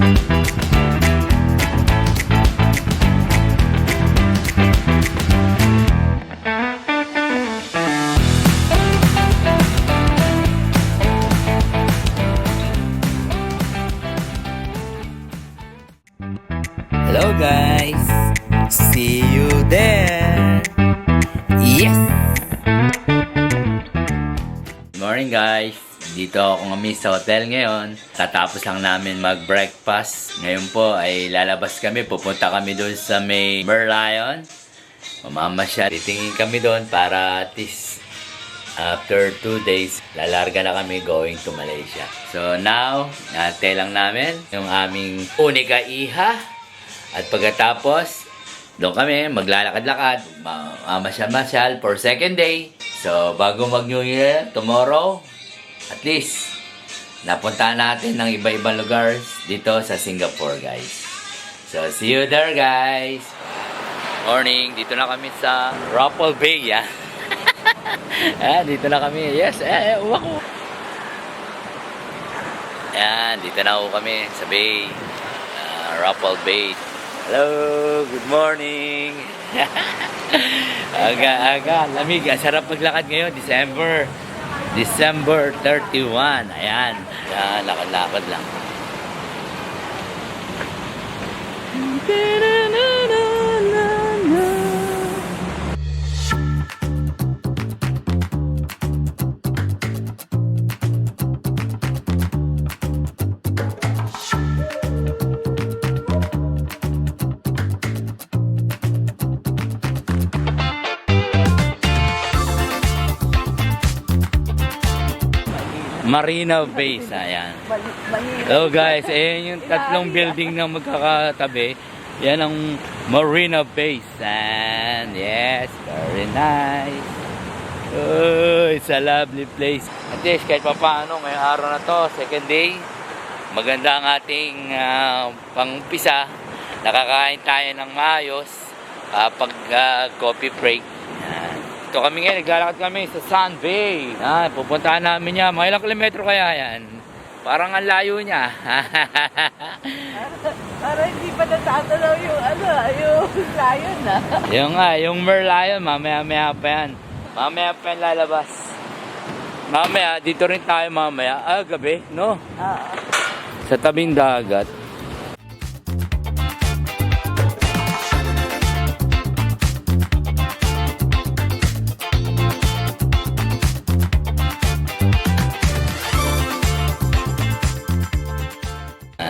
Hello guys! See you there! Yes! Good morning guys! Dito ako kami sa hotel ngayon. Tatapos lang namin mag-breakfast. Ngayon po ay lalabas kami. Pupunta kami doon sa may Merlion. Mamamasyal. Titingin kami doon para at least after 2 days, lalarga na kami going to Malaysia. So now, nantay lang namin yung aming unika iha. At pagkatapos, doon kami maglalakad-lakad, mamasyal-masyal for second day. So, bago mag-New Year, tomorrow, at least, napuntahan natin ng iba-ibang lugar dito sa Singapore, guys. So, see you there, guys! Morning, dito na kami sa Rapal Bay, ya. Dito na kami. Yes, uwa ko. Ayan, dito na ako kami sa Bay. Rapal Bay. Hello, good morning. Aga, lamig. Sarap maglakad ngayon, December 31. Ayan, lakad-lakad lang. Marina Bay, ayan. Hello guys, ayan yung tatlong building na magkakatabi. Yan ang Marina Bay. And yes, very nice. Oh, it's a lovely place. At least kahit pa paano, ngayong araw na to, second day, maganda ang ating pang-umpisa. Nakakain tayo ng maayos pag coffee break. Ito kami ngayon, naglalakad kami sa Sun Bay. Pupuntahan namin yan. Mga ilang kilometro kaya yan? Parang ang layo niya. Para hindi pa natatanaw yung lion na. Yung Merlion, mamaya-maya pa yan. Mamaya pa yan lalabas. Mamaya, dito rin tayo mamaya. Gabi, no? Sa tabing dagat.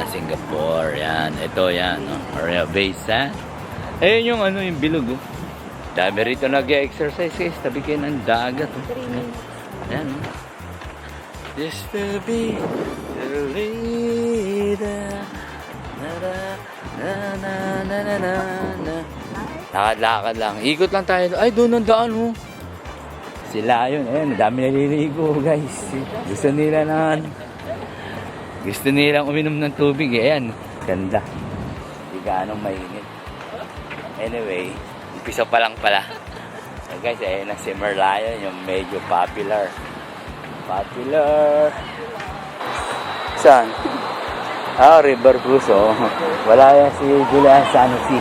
Singapore, yan. Ito, yan. Marina Bay Sands. Ayun yung yung bilog. Dami rito nag-exercise guys. Tabi kayo ng dagat. Ayan. Just to be the leader. Lakad-lakad lang. Ikot lang tayo. Ay, doon ang daan mo. Sila yun. Ayan, dami naliligo guys. Gusto nilang uminom ng tubig. Ayan, ganda. Hindi gaanong mainit. Anyway, umpisa pa lang pala. So guys, ayan na si Merlion, yung medyo popular. Saan? River Cruise, oh. Wala yan si Julian Sanusi.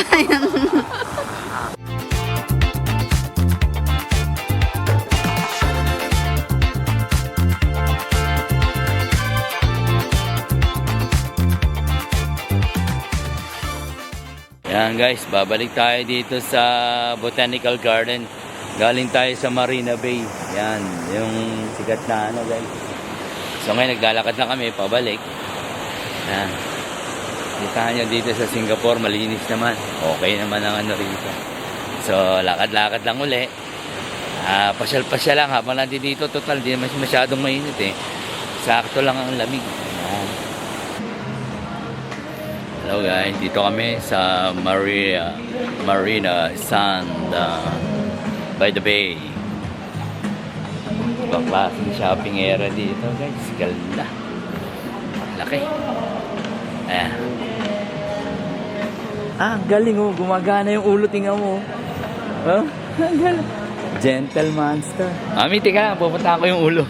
Ayun. Yan guys, babalik tayo dito sa Botanical Garden. Galing tayo sa Marina Bay. Yan, yung sikat na guys. So ngayon naglalakad na kami pabalik. Yan. Kita nyo dito sa Singapore, malinis naman. Okay naman ang rito. So lakad-lakad lang uli. Pasyal-pasyal lang habang nandito dito. Total, di naman masyadong mainit eh. Sakto lang ang lamig. Yan. Hello guys, dito kami sa Marina Sand by the Bay. Ibang klaseng shopping area dito guys. Ganda. Laki. Ayan. Galing oh. Gumagana yung ulo. Tingnan mo. Oh, galing. Gentle monster. Mami, tika lang. Pupunta ko yung ulo.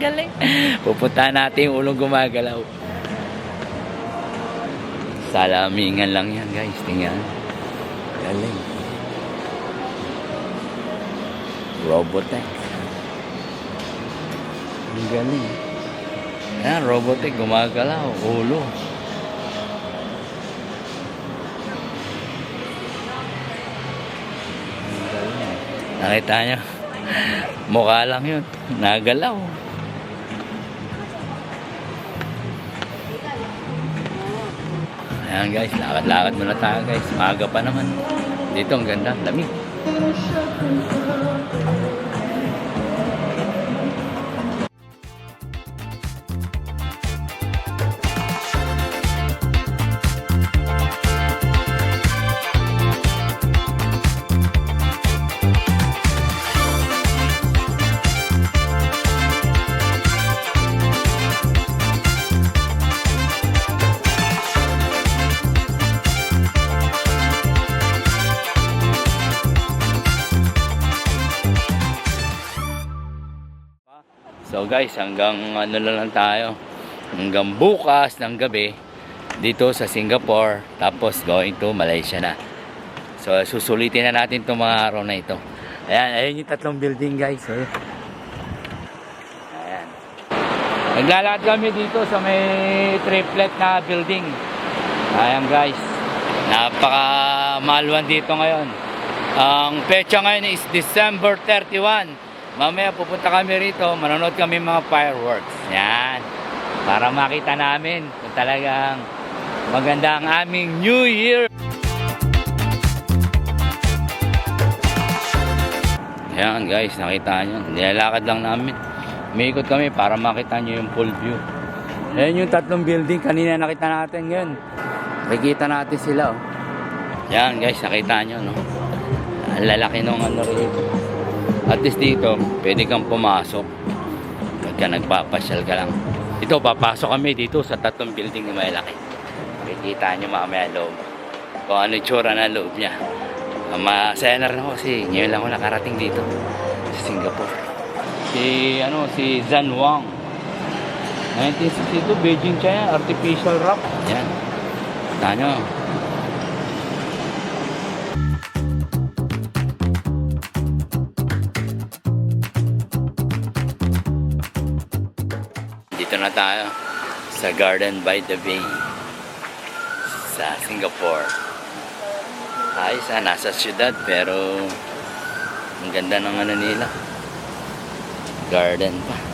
Galing. Pupuntahan natin yung ulong gumagalaw. Salamingan lang yan guys. Tingnan. Galing. Robotech. Ang galing. Ayan, Robotech gumagalaw. Ulo. Ang galing. Nakita nyo? Mukha lang yun. Nagalaw. Ayan guys, lakad-lakad muna tayo guys. Maaga pa naman. Dito ang ganda, lamig. So guys, hanggang ano na lang tayo. Hanggang bukas ng gabi dito sa Singapore. Tapos going to Malaysia na. So susulitin na natin itong mga araw na ito. Ayan, ayun yung tatlong building guys. Ayan. Naglalakad kami dito sa may triplet na building. Ayan guys. Napaka-maluwan dito ngayon. Ang petsa ngayon is December 31. Mamaya pupunta kami rito, manonood kami mga fireworks. Yan. Para makita namin kung talagang maganda ang aming New Year. Yan guys, nakita nyo. Nilalakad lang namin. Umiikot kami para makita nyo yung full view. Yan yung tatlong building kanina nakita natin ngayon. Makikita natin sila. Oh. Yan guys, nakita nyo. No? Ang lalaki nung ano rito. At least dito, pwede kang pumasok. Pagka nagpapasyal ka lang. Ito, papasok kami dito sa tatlong building na may laki. Makikita nyo mamaya loob. Kung ano yung tsura na loob niya. Masaya na rin ako kasi ngayon lang ako nakarating dito sa Singapore. Si Zan Wang. 1962, Beijing, China, artificial rock. Yan. Kita nyo. Dito na tayo sa Garden by the Bay sa Singapore. Ayos nasa syudad pero ang ganda ng ano nila. Garden pa.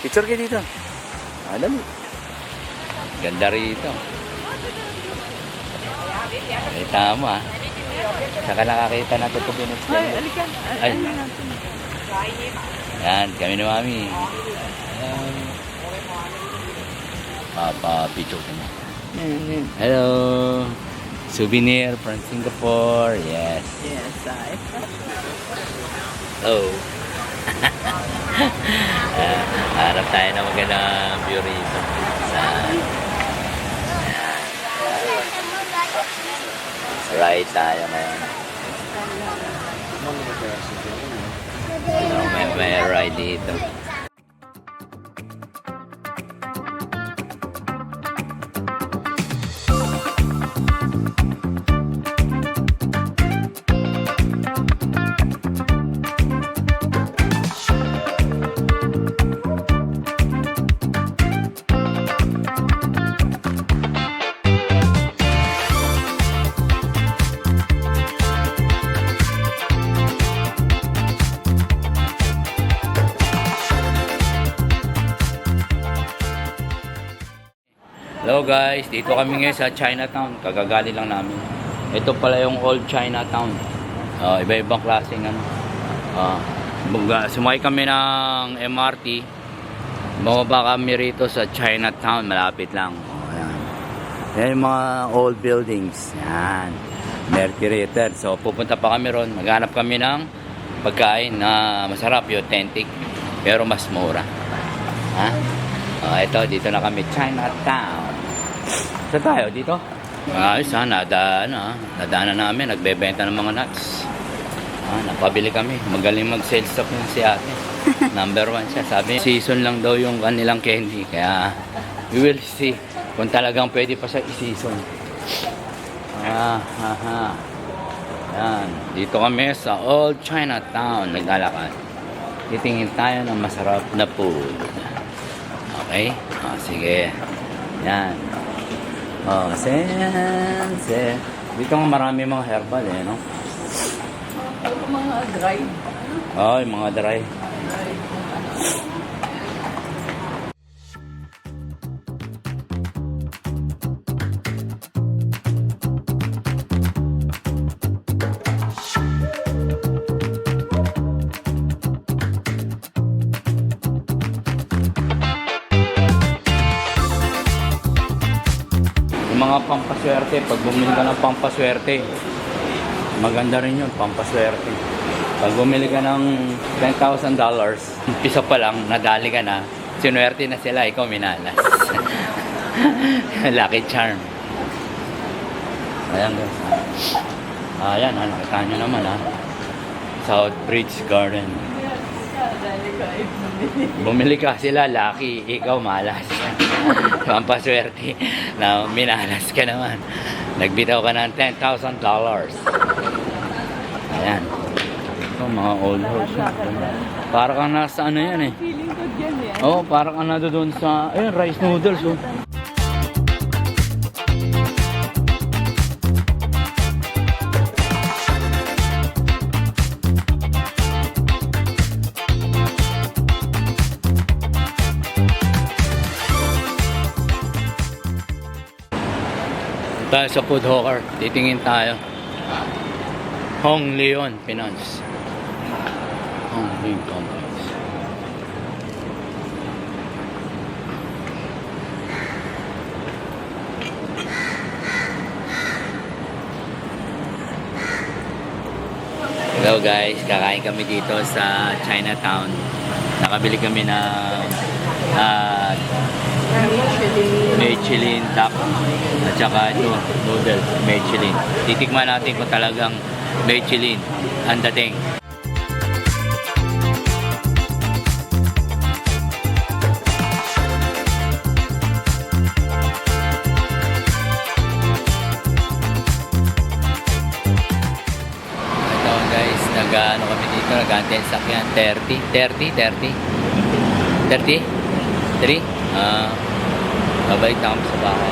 Picture kayo dito. Dali. Ganda rito. Ay, tama. Saka nakakita na ito pinag. Ay, alikan. Ay. Yan, kami ni Mami. Papa-picture ko na. Hello. Souvenir from Singapore. Yes. Yes, I. Oh. Harap tayo na magandang view rito sa ride tayo ngayon. May ride dito. Hello guys, dito kami ngayon sa Chinatown. Kagagali lang namin. Ito pala yung old Chinatown. Iba-ibang klaseng ano. Sumakay kami ng MRT. Bumaba kami rito sa Chinatown. Malapit lang. Ayan. Yan yung mga old buildings. Yan. Mercury Theater. So, pupunta pa kami ron. Maghanap kami ng pagkain na masarap, yung authentic. Pero mas mura. Ha? Ito, dito na kami. Chinatown. Saan tayo? Dito? Ayos ha, nadaanan namin. Nagbebenta ng mga nuts. Napabili kami. Magaling mag-sales stock yung si ate. Number 1 siya. Sabi, season lang daw yung kanilang candy. Kaya, we will see kung talagang pwede pa siya i-season. Yan. Dito kami sa Old Chinatown. Naglalakad. Titingin tayo ng masarap na food. Okay? Sige. Yan. Sense. Dito nga marami mga herbal no? Mga dry. Yung mga dry. Yung mga pampaswerte, pag bumili ka ng pampaswerte, maganda rin yun, pampaswerte. Pag bumili ka ng $10,000, umpisa pa lang, nadali ka na, sinuwerte na sila, ikaw minalas. Lucky charm. Ayan guys. Ayan, nakita nyo naman Southbridge Garden. Bumili ka sila, lucky, ikaw malas. Pampaswerte na minalas ka naman. Nagbitaw ka ng $10,000. Ayan. Mga old horse. Para kang nasa ano yan Feeling ko dyan yan. para kang nado doon sa rice noodles. Tayo sa food hawker, titingin tayo. Hong Leon Finance. Hong Leon Complex. Hello guys, kakain kami dito sa Chinatown. Nakabili kami ng Michelin taco at saka ito noodles Michelin. Titikman natin kung talagang Michelin ang dating. Ito guys, nag-ano kami dito, nag-antay sa sakyan 3? Babalik na kami sa bahay.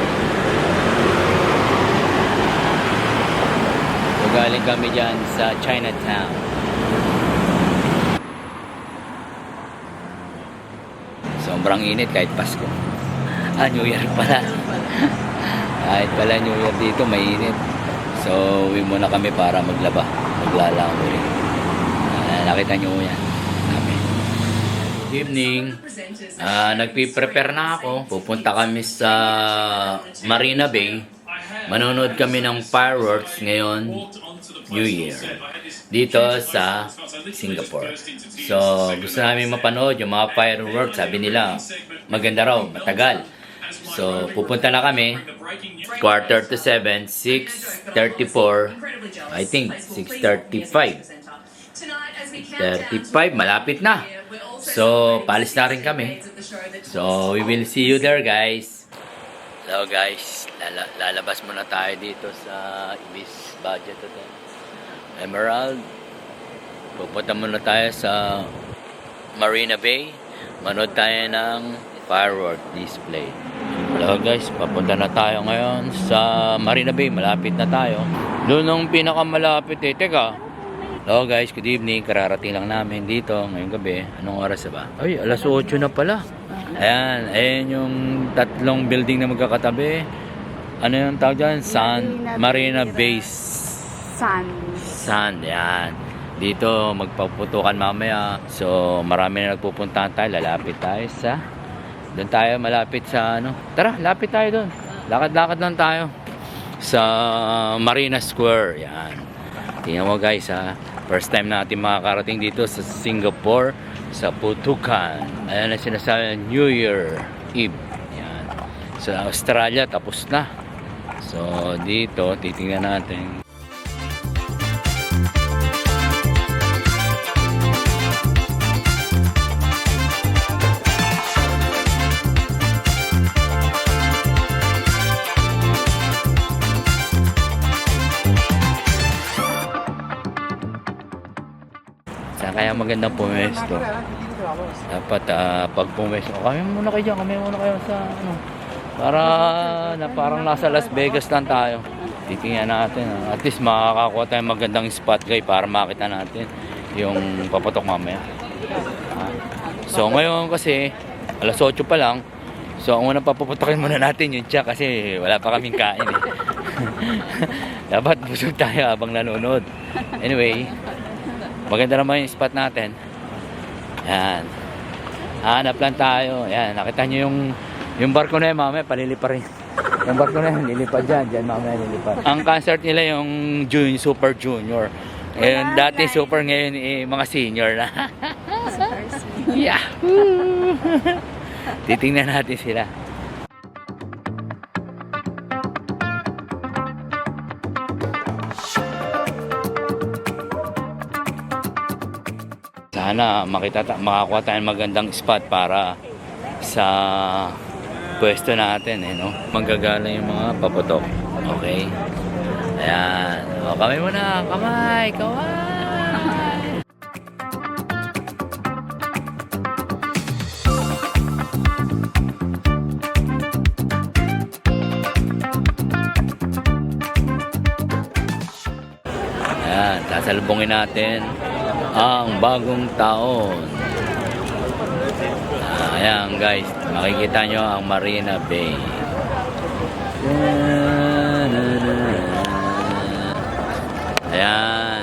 So, galing kami dyan sa Chinatown. Sobrang init kahit Pasko. New Year pala. Kahit pala New Year dito, mainit. So, uwi muna kami para maglaba. Maglalako rin. Nakita nyo yan. Good evening. Nagpiprepare na ako. Pupunta kami sa Marina Bay. Manonood kami ng fireworks ngayon, New Year. Dito sa Singapore. So, gusto namin mapanood yung mga fireworks. Sabi nila, maganda raw, matagal. So, pupunta na kami. 6:45, 6:34, I think 6:35. 35, malapit na. So, palis na rin kami. So, we will see you there, guys. So, guys, lalabas muna tayo dito sa Ibis Budget Hotel. Emerald. Pupunta muna tayo sa Marina Bay. Manood tayo ng firework display. Hello guys, papunta na tayo ngayon sa Marina Bay. Malapit na tayo. Doon ang pinakamalapit Teka. Hello guys, good evening. Kararating lang namin dito ngayong gabi. Anong oras ba? Ay, alas 8 na pala. Ayan yung tatlong building na magkakatabi. Ano yung tawag dyan? Marina Bay Sand. Yan. Dito magpaputukan mamaya. So marami na nagpupuntahan tayo. Lalapit tayo sa... Doon tayo malapit sa ano. Tara, lapit tayo doon. lakad-lakad lang tayo sa Marina Square. Yan. Tingnan mo guys ha. First time natin makakarating dito sa Singapore, sa Putukan. Ayan na sinasabi, New Year Eve. Yan. Sa Australia, tapos na. So, dito, titingnan natin. Saan kaya magandang pumesto? Dapat pag pumesto, kami muna kayo dyan, kami muna kayo sa ano. Parang nasa Las Vegas lang tayo. Titingnan natin. At least makakakuha tayong magandang spot guys para makita natin yung paputok mamaya. So ngayon kasi alas 8 pa lang. So ang unang papuputokin muna natin yung tiyak kasi wala pa kaming kain eh. Dapat busog tayo habang nanonood. Anyway, maganda naman yung spot natin. Yan. Hanap lang tayo. Yan, nakita nyo yung barko na yun, mamaya palilipad rin. Yung barko na yun, lilipad dyan. Dyan mamaya lilipad. Ang concert nila yung Super Junior. Ngayon, dati super, ngayon mga senior na. Yahoo! Titingnan natin sila. Sana makakuha tayong magandang spot para sa pwesto natin no? Manggagala yung mga paputok. Okay? Ayan. O, kamay muna. Kamay! Kamay! Ayan. Sasalubungin natin ang bagong taon. Ayan guys, makikita nyo ang Marina Bay. Ayan,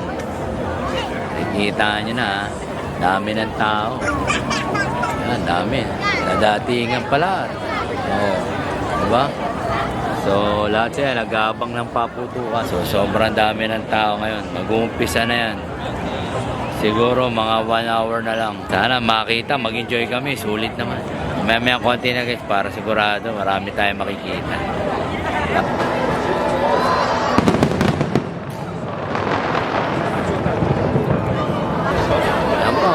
nakikita nyo na, dami ng tao. Ayan, dami, nadatingan pala. Oh, diba? So lahat yan nag-aabang ng paputukan. So sobrang dami ng tao ngayon, mag-uumpisa na yan. Siguro mga 1 hour na lang. Sana makita, mag-enjoy kami. Sulit naman. May konti na guys para sigurado marami tayong makikita. Ayan po.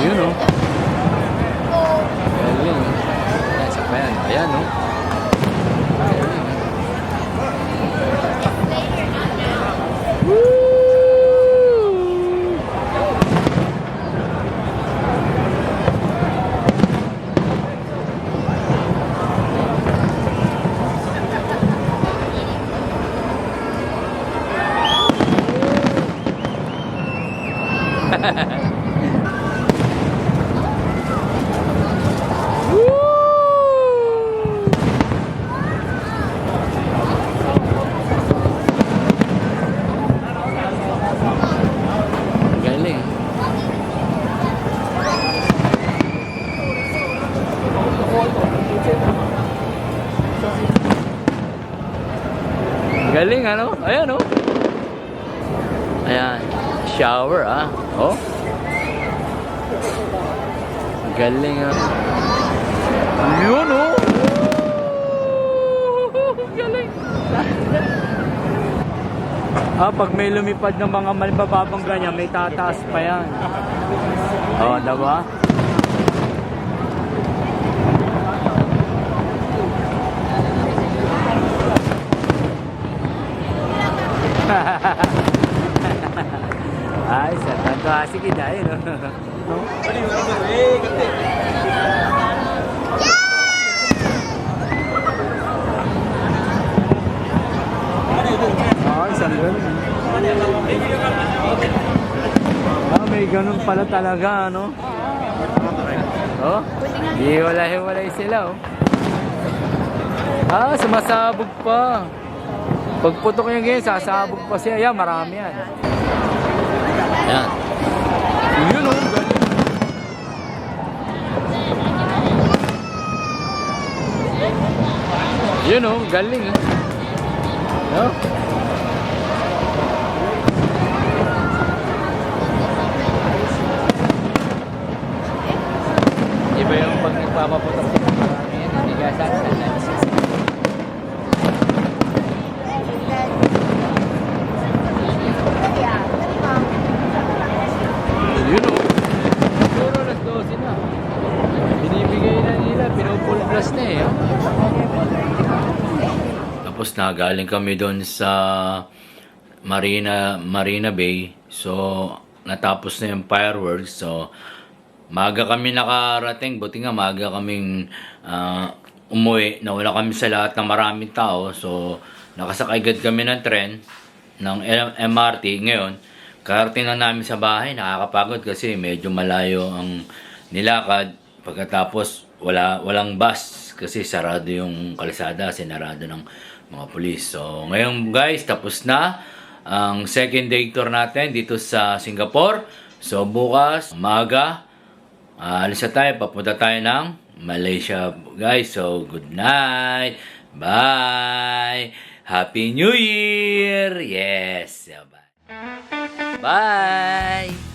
Yun o. Galing. Ayan, sa pa yan. Ayan o. Galing. Galing ano? Ayan oh. Ayan. Shower ah. Oh. Galing ah. Yun oh. Galing. Pag may lumipad ng mga malibababang ganyan, may tataas pa yan. Oh, diba? Ay, sa tanto asik dahil no. Ay, isang ganun. pala talaga, ano? Oh, hiwalay-hiwalay sila, oh. Ah, sumasabog pa. Pagputok yung ganyan, sasabog pa siya. Ayan, marami yan. Ayan. Yun, oh, galing. Yun, oh, galing, eh. Oh. Iba yung pag nagpapaputok sila. Marami yan, hindi ka saan. Yun o. Siguro alas 12 na. Binibigay na nila, pinupulplas na eh. Oh. Tapos nagaling kami doon sa Marina Bay. So, natapos na yung fireworks. So, maaga kami nakarating. Buti nga maaga kaming umuwi. Nawala kami sa lahat ng maraming tao. So, nakasakay agad kami ng tren ng MRT. Ngayon, karating na namin sa bahay. Nakakapagod kasi medyo malayo ang nilakad. Pagkatapos, walang bus kasi sarado yung kalsada. Sinarado ng mga pulis. So, ngayon guys, tapos na ang second day tour natin dito sa Singapore. So, bukas, umaga, alis na tayo, papunta tayo ng Malaysia, guys. So, good night. Bye. Happy New Year. Yes. Bye. Bye.